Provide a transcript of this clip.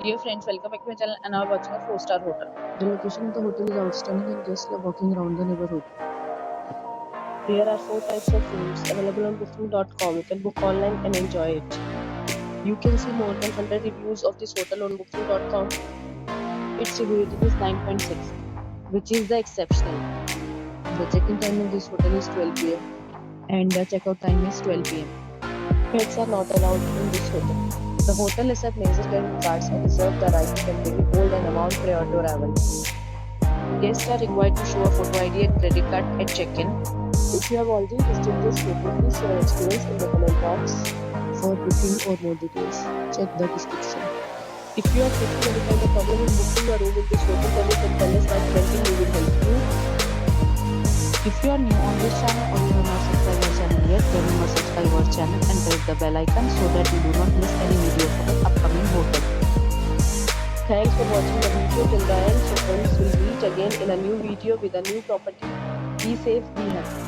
Dear friends, welcome back to my channel and now we're watching a 4-star hotel. The location of the hotel is outstanding and guests love walking around the neighborhood. There are 4 types of rooms available on booking.com. You can book online and enjoy it. You can see more than 100 reviews of this hotel on booking.com. Its review rating is 9.6, which is the exceptional. The check-in time of this hotel is 12 p.m. and the checkout time is 12 p.m. Pets are not allowed in this hotel. The hotel accepts major credit cards and reserves the right to temporarily hold an amount prior to arrival. Guests are required to show a photo ID and credit card at check-in. If you have already visited this hotel, please share your experience in the comment box. For booking or more details, check the description. If you are facing any kind of problem in booking a room in this hotel, then you can tell us by commenting. We will help you. If you are new on this channel or you have not subscribed our channel yet, then you must subscribe our channel and press the bell icon so that you do not miss any video for the upcoming hotel. Thanks for watching the video till the end. So friends, will meet again in a new video with a new property. Be safe, be happy.